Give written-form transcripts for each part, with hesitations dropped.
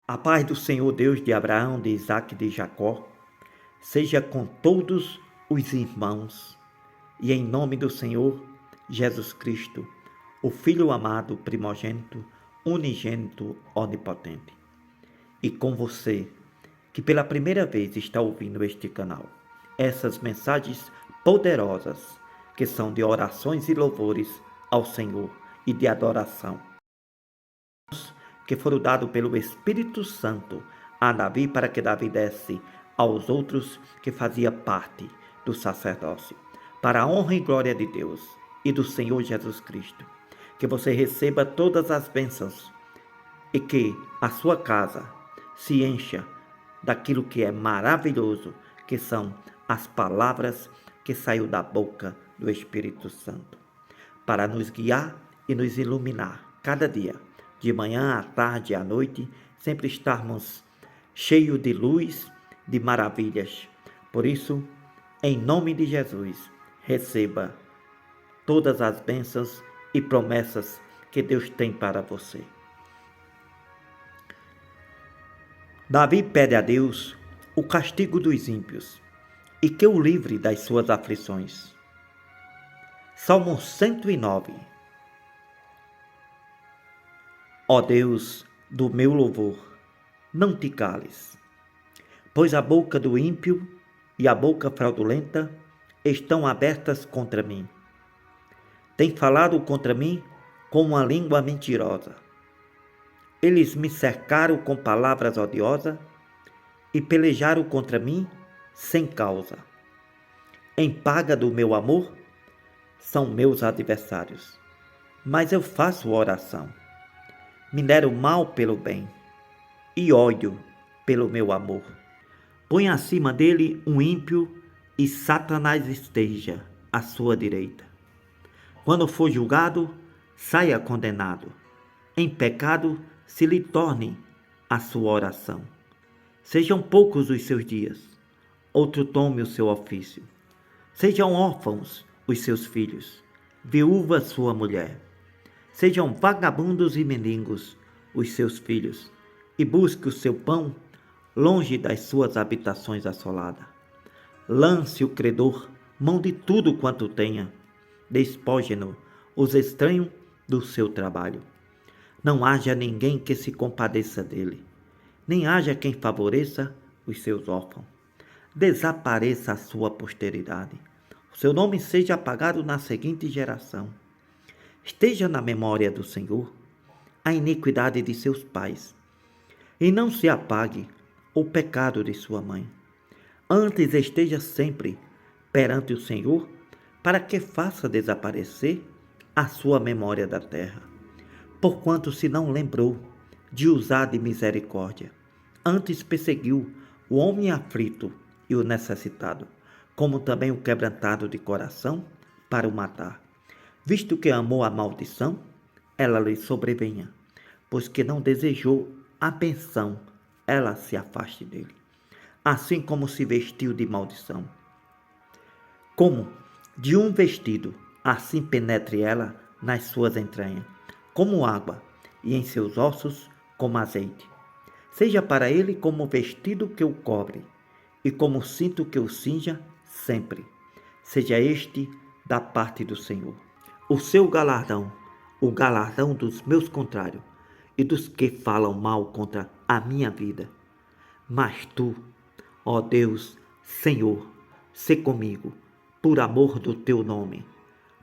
A paz do Senhor Deus de Abraão, de Isaque e de Jacó, seja com todos os irmãos, e em nome do Senhor Jesus Cristo, o Filho amado, primogênito, unigênito, onipotente. E com você, que pela primeira vez está ouvindo este canal, essas mensagens poderosas, que são de orações e louvores ao Senhor e de adoração, que foram dados pelo Espírito Santo a Davi, para que Davi desse aos outros que fazia parte do sacerdócio, para a honra e glória de Deus e do Senhor Jesus Cristo. Que você receba todas as bênçãos e que a sua casa se encha daquilo que é maravilhoso, que são as palavras que saíram da boca do Espírito Santo, para nos guiar e nos iluminar cada dia, de manhã, à tarde e à noite, sempre estarmos cheios de luz, de maravilhas. Por isso, em nome de Jesus, receba todas as bênçãos e promessas que Deus tem para você. Davi pede a Deus o castigo dos ímpios e que o livre das suas aflições. Salmo 109. Ó Deus do meu louvor, não te cales, pois a boca do ímpio e a boca fraudulenta estão abertas contra mim. Tem falado contra mim com uma língua mentirosa. Eles me cercaram com palavras odiosas e pelejaram contra mim sem causa. Em paga do meu amor, são meus adversários, mas eu faço oração. Me deram mal pelo bem e ódio pelo meu amor. Põe acima dele um ímpio e Satanás esteja à sua direita. Quando for julgado, saia condenado. Em pecado, se lhe torne a sua oração. Sejam poucos os seus dias, outro tome o seu ofício. Sejam órfãos os seus filhos, viúva sua mulher. Sejam vagabundos e mendigos os seus filhos, e busque o seu pão longe das suas habitações assoladas. Lance o credor mão de tudo quanto tenha, despoje-no os estranhos do seu trabalho. Não haja ninguém que se compadeça dele, nem haja quem favoreça os seus órfãos. Desapareça a sua posteridade, o seu nome seja apagado na seguinte geração. Esteja na memória do Senhor a iniquidade de seus pais, e não se apague o pecado de sua mãe. Antes esteja sempre perante o Senhor, para que faça desaparecer a sua memória da terra. Porquanto se não lembrou de usar de misericórdia, antes perseguiu o homem aflito e o necessitado, como também o quebrantado de coração, para o matar. Visto que amou a maldição, ela lhe sobrevenha, pois que não desejou a benção, ela se afaste dele. Assim como se vestiu de maldição, como de um vestido, assim penetre ela nas suas entranhas, como água, e em seus ossos como azeite. Seja para ele como vestido que o cobre, e como cinto que o cinja sempre. Seja este da parte do Senhor o seu galardão, o galardão dos meus contrários e dos que falam mal contra a minha vida. Mas tu, ó Deus, Senhor, sê comigo, por amor do teu nome,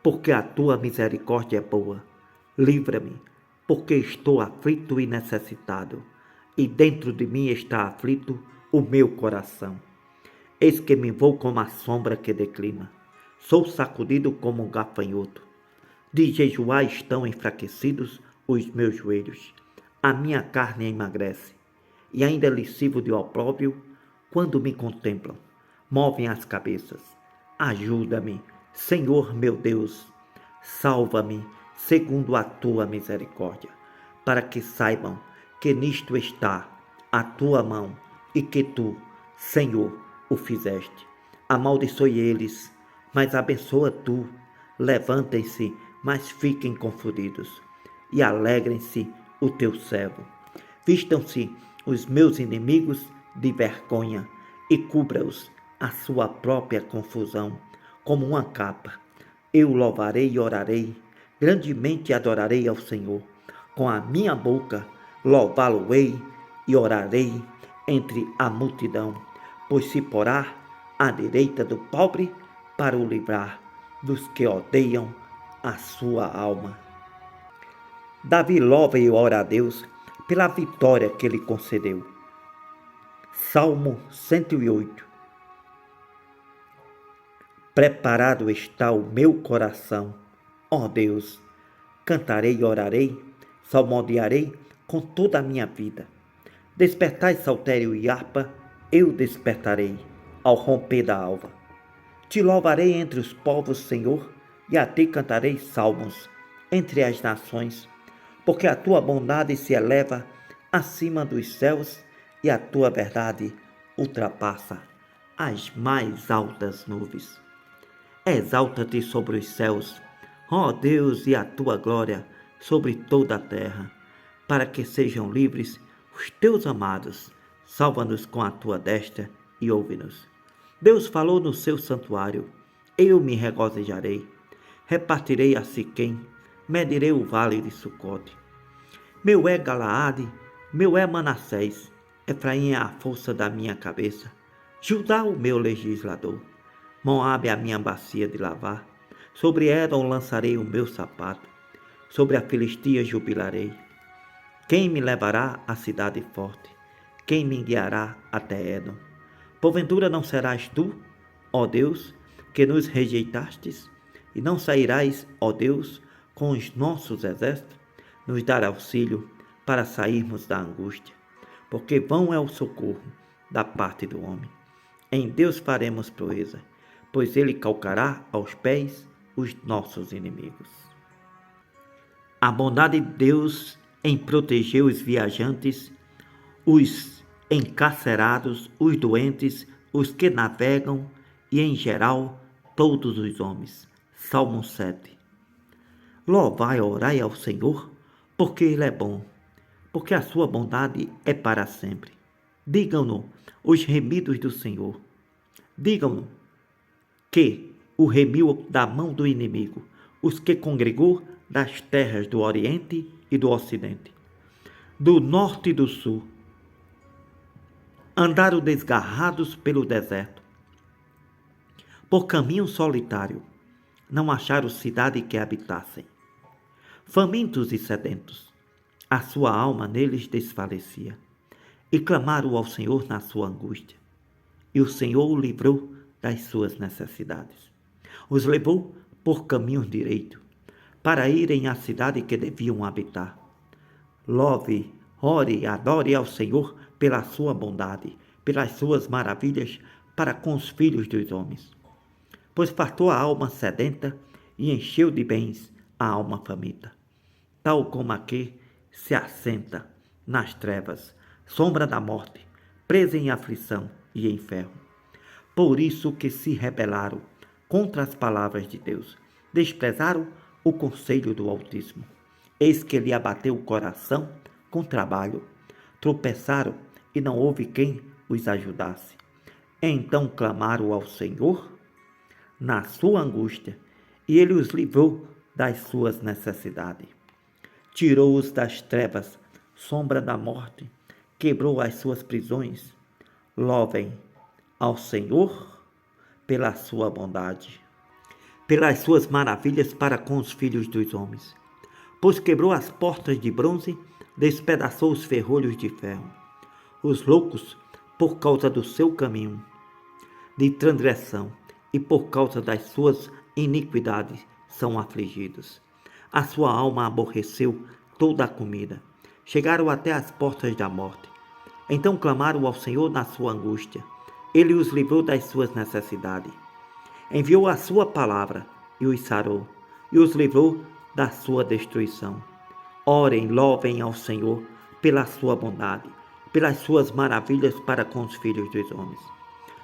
porque a tua misericórdia é boa. Livra-me, porque estou aflito e necessitado, e dentro de mim está aflito o meu coração. Eis que me vou como a sombra que declina, sou sacudido como um gafanhoto. De jejuar estão enfraquecidos os meus joelhos, a minha carne emagrece, e ainda lhe sirvo de opróbrio quando me contemplam. Movem as cabeças. Ajuda-me, Senhor meu Deus, salva-me segundo a tua misericórdia, para que saibam que nisto está a tua mão e que tu, Senhor, o fizeste. Amaldiçoe eles, mas abençoa tu. Levantem-se, mas fiquem confundidos, e alegrem-se o teu servo. Vistam-se os meus inimigos de vergonha e cubra-os a sua própria confusão como uma capa. Eu louvarei e orarei, grandemente adorarei ao Senhor. Com a minha boca louvá-lo-ei e orarei entre a multidão, pois se porá à direita do pobre para o livrar dos que odeiam a sua alma. Davi louva e ora a Deus pela vitória que ele concedeu. Salmo 108. Preparado está o meu coração, ó Deus, cantarei e orarei, salmodiarei com toda a minha vida. Despertai saltério e harpa, eu despertarei, ao romper da alva. Te louvarei entre os povos, Senhor, e a ti cantarei salmos entre as nações, porque a tua bondade se eleva acima dos céus e a tua verdade ultrapassa as mais altas nuvens. Exalta-te sobre os céus, ó Deus, e a tua glória sobre toda a terra, para que sejam livres os teus amados. Salva-nos com a tua destra e ouve-nos. Deus falou no seu santuário, eu me regozijarei, repartirei a Siquém, medirei o vale de Sucote. Meu é Galaade, meu é Manassés, Efraim é a força da minha cabeça, Judá o meu legislador. Moabe é a minha bacia de lavar, sobre Edom lançarei o meu sapato, sobre a Filistia jubilarei. Quem me levará à cidade forte? Quem me guiará até Edom? Porventura não serás tu, ó Deus, que nos rejeitastes, e não sairás, ó Deus, com os nossos exércitos, nos dar auxílio para sairmos da angústia, porque vão é o socorro da parte do homem. Em Deus faremos proeza, pois ele calcará aos pés os nossos inimigos. A bondade de Deus em proteger os viajantes, os encarcerados, os doentes, os que navegam e, em geral, todos os homens. Salmo 7. Louvai e orai ao Senhor, porque Ele é bom, porque a sua bondade é para sempre. Digam-no os remidos do Senhor. Digam-no que o remiu da mão do inimigo, os que congregou das terras do Oriente e do Ocidente, do Norte e do Sul. Andaram desgarrados pelo deserto, por caminho solitário, não acharam cidade que habitassem. Famintos e sedentos, a sua alma neles desfalecia, e clamaram ao Senhor na sua angústia, e o Senhor o livrou das suas necessidades. Os levou por caminhos direitos, para irem à cidade que deviam habitar. Louve, ore e adore ao Senhor pela sua bondade, pelas suas maravilhas para com os filhos dos homens. Pois fartou a alma sedenta e encheu de bens a alma faminta, tal como a que se assenta nas trevas, sombra da morte, presa em aflição e em ferro. Por isso que se rebelaram contra as palavras de Deus, desprezaram o conselho do Altíssimo. Eis que lhe abateu o coração com trabalho, tropeçaram e não houve quem os ajudasse. Então clamaram ao Senhor na sua angústia, e ele os livrou das suas necessidades. Tirou-os das trevas, sombra da morte, quebrou as suas prisões. Louvem ao Senhor pela sua bondade, pelas suas maravilhas para com os filhos dos homens. Pois quebrou as portas de bronze, despedaçou os ferrolhos de ferro. Os loucos, por causa do seu caminho de transgressão e por causa das suas iniquidades, são afligidos. A sua alma aborreceu toda a comida. Chegaram até as portas da morte. Então clamaram ao Senhor na sua angústia. Ele os livrou das suas necessidades. Enviou a sua palavra e os sarou, e os livrou da sua destruição. Orem, louvem ao Senhor pela sua bondade, pelas suas maravilhas para com os filhos dos homens.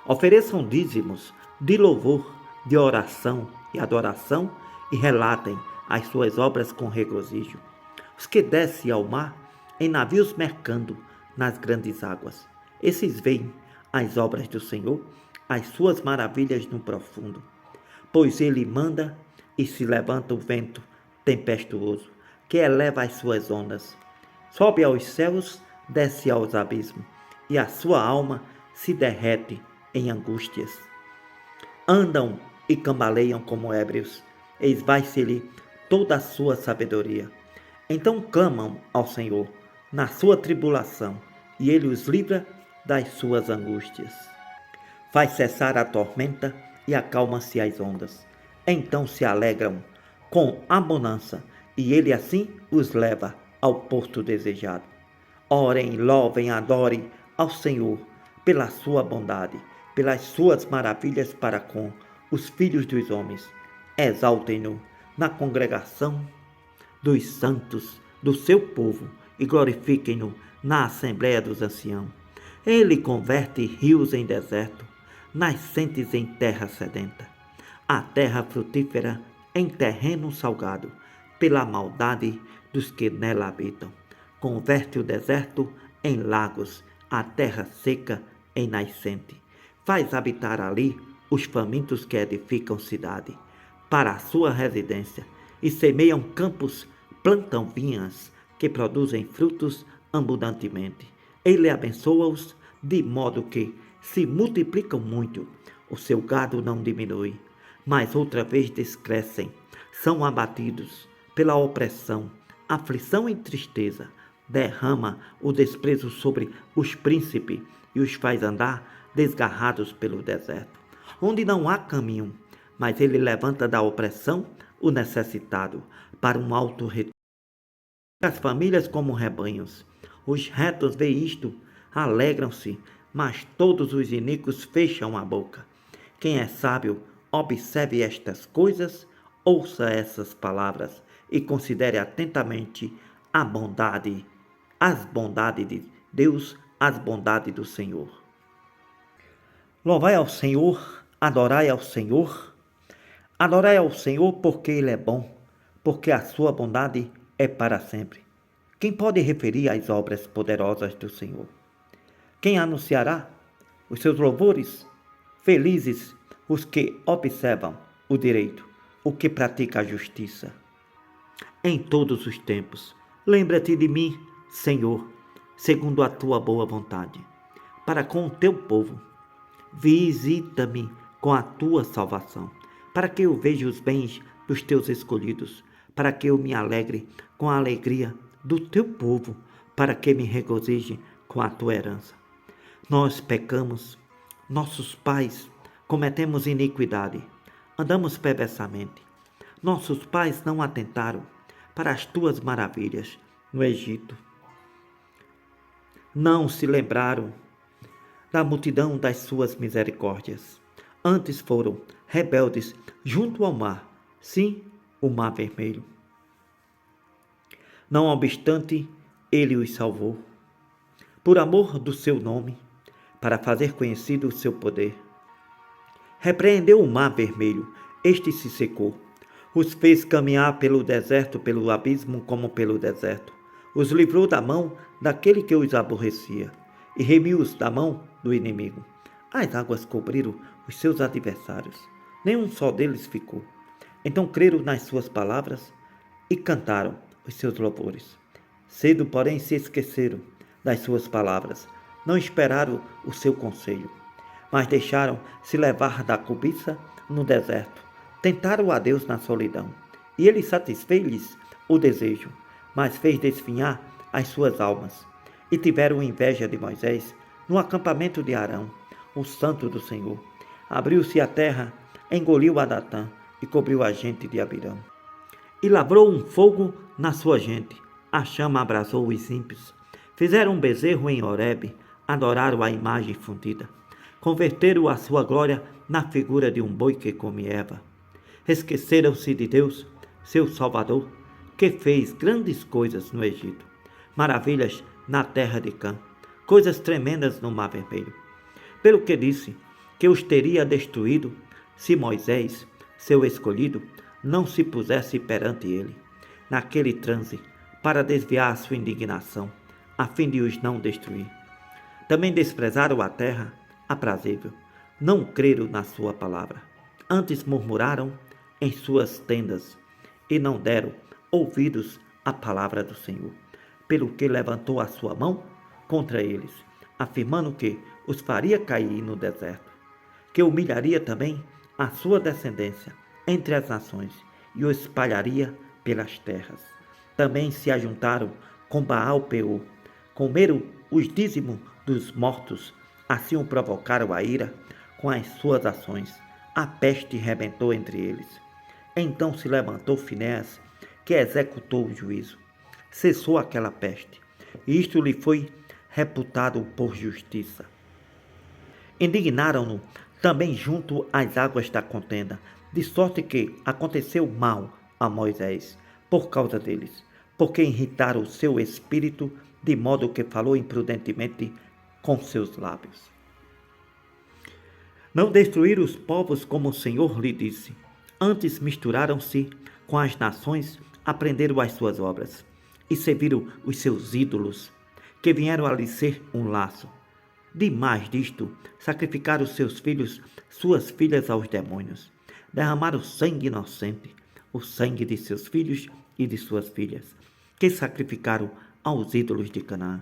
Ofereçam dízimos de louvor, de oração e adoração, e relatem as suas obras com regozijo. Os que descem ao mar, em navios mercando, nas grandes águas. Esses veem as obras do Senhor, as suas maravilhas no profundo. Pois ele manda e se levanta o vento tempestuoso, que eleva as suas ondas. Sobe aos céus, desce aos abismos, e a sua alma se derrete em angústias. Andam e cambaleiam como ébrios, esvai-se-lhe toda a sua sabedoria. Então clamam ao Senhor na sua tribulação, e ele os livra das suas angústias. Faz cessar a tormenta e acalma-se as ondas. Então se alegram com a bonança, e ele assim os leva ao porto desejado. Orem, louvem, adorem ao Senhor pela sua bondade, pelas suas maravilhas para com os filhos dos homens. Exaltem-no na congregação dos santos do seu povo e glorifiquem-no na assembleia dos anciãos. Ele converte rios em deserto, nascentes em terra sedenta, a terra frutífera em terreno salgado, pela maldade dos que nela habitam. Converte o deserto em lagos, a terra seca em nascente. Faz habitar ali os famintos que edificam cidade para a sua residência, e semeiam campos, plantam vinhas que produzem frutos abundantemente. Ele abençoa-os de modo que se multiplicam muito. O seu gado não diminui, mas outra vez descrescem. São abatidos pela opressão, aflição e tristeza. Derrama o desprezo sobre os príncipes e os faz andar desgarrados pelo deserto, onde não há caminho, mas ele levanta da opressão o necessitado para um alto retiro. As famílias como rebanhos. Os retos veem isto, alegram-se, mas todos os iníquos fecham a boca. Quem é sábio, observe estas coisas, ouça essas palavras e considere atentamente a bondade, as bondades de Deus, as bondades do Senhor. Louvai ao Senhor, adorai ao Senhor porque Ele é bom, porque a sua bondade é para sempre. Quem pode referir as obras poderosas do Senhor? Quem anunciará os seus louvores? Felizes os que observam o direito, o que pratica a justiça. Em todos os tempos, lembra-te de mim, Senhor, segundo a tua boa vontade, para com o teu povo. Visita-me com a tua salvação, para que eu veja os bens dos teus escolhidos, para que eu me alegre com a alegria do teu povo, para que me regozije com a tua herança. Nós pecamos, nossos pais cometemos iniquidade, andamos perversamente. Nossos pais não atentaram para as tuas maravilhas no Egito. Não se lembraram da multidão das suas misericórdias. Antes foram rebeldes junto ao mar, sim, o mar vermelho. Não obstante, ele os salvou, por amor do seu nome, para fazer conhecido o seu poder. Repreendeu o mar vermelho, este se secou. Os fez caminhar pelo deserto, pelo abismo como pelo deserto. Os livrou da mão daquele que os aborrecia, e remiu-os da mão do inimigo. As águas cobriram os seus adversários, nenhum só deles ficou. Então creram nas suas palavras e cantaram os seus louvores. Cedo, porém, se esqueceram das suas palavras, não esperaram o seu conselho, mas deixaram se levar da cobiça no deserto. Tentaram a Deus na solidão, e ele satisfez-lhes o desejo, mas fez desfinhar as suas almas. E tiveram inveja de Moisés no acampamento de Arão, o santo do Senhor. Abriu-se a terra, engoliu a Datã e cobriu a gente de Abirão. E lavrou um fogo na sua gente, a chama abrasou os ímpios. Fizeram um bezerro em Horebe, adoraram a imagem fundida. Converteram a sua glória na figura de um boi que come erva. Esqueceram-se de Deus, seu Salvador, que fez grandes coisas no Egito, maravilhas na terra de Cã, coisas tremendas no Mar Vermelho. Pelo que disse que os teria destruído, se Moisés, seu escolhido, não se pusesse perante ele, naquele transe, para desviar a sua indignação, a fim de os não destruir. Também desprezaram a terra aprazível, não creram na sua palavra. Antes murmuraram em suas tendas e não deram ouvidos à palavra do Senhor, pelo que levantou a sua mão contra eles, afirmando que os faria cair no deserto, que humilharia também a sua descendência entre as nações e o espalharia pelas terras. Também se ajuntaram com Baal-peor, comeram os dízimos dos mortos, assim o provocaram a ira com as suas ações. A peste rebentou entre eles. Então se levantou Finéias, que executou o juízo. Cessou aquela peste, e isto lhe foi reputado por justiça. Indignaram-no também junto às águas da contenda, de sorte que aconteceu mal a Moisés por causa deles, porque irritaram o seu espírito, de modo que falou imprudentemente com seus lábios. Não destruíram os povos como o Senhor lhe disse, antes misturaram-se com as nações, aprenderam as suas obras, e serviram os seus ídolos, que vieram a lhe ser um laço. Demais disto, sacrificaram seus filhos, suas filhas aos demônios, derramaram sangue inocente, o sangue de seus filhos e de suas filhas, que sacrificaram aos ídolos de Canaã.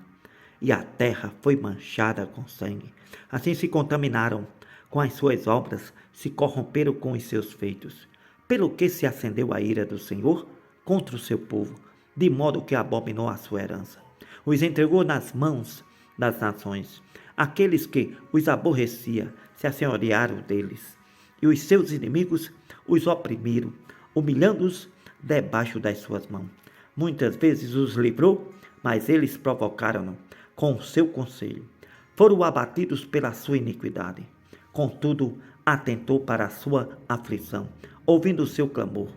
E a terra foi manchada com sangue. Assim se contaminaram com as suas obras, se corromperam com os seus feitos, pelo que se acendeu a ira do Senhor contra o seu povo, de modo que abominou a sua herança. Os entregou nas mãos das nações. Aqueles que os aborrecia se assenhorearam deles, e os seus inimigos os oprimiram, humilhando-os debaixo das suas mãos. Muitas vezes os livrou, mas eles provocaram-no com o seu conselho. Foram abatidos pela sua iniquidade. Contudo, atentou para a sua aflição, ouvindo o seu clamor.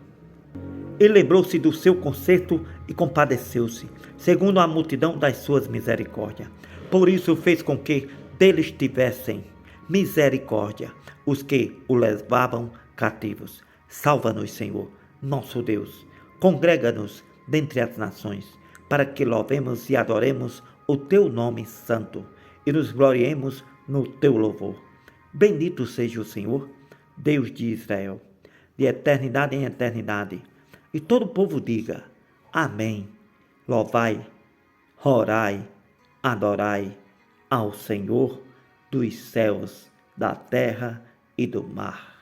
Ele lembrou-se do seu conserto e compadeceu-se, segundo a multidão das suas misericórdias. Por isso fez com que deles tivessem misericórdia os que o levavam cativos. Salva-nos, Senhor, nosso Deus. Congrega-nos dentre as nações, para que louvemos e adoremos o teu nome santo e nos gloriemos no teu louvor. Bendito seja o Senhor, Deus de Israel, de eternidade em eternidade. E todo o povo diga: Amém. Louvai, orai, adorai ao Senhor dos céus, da terra e do mar.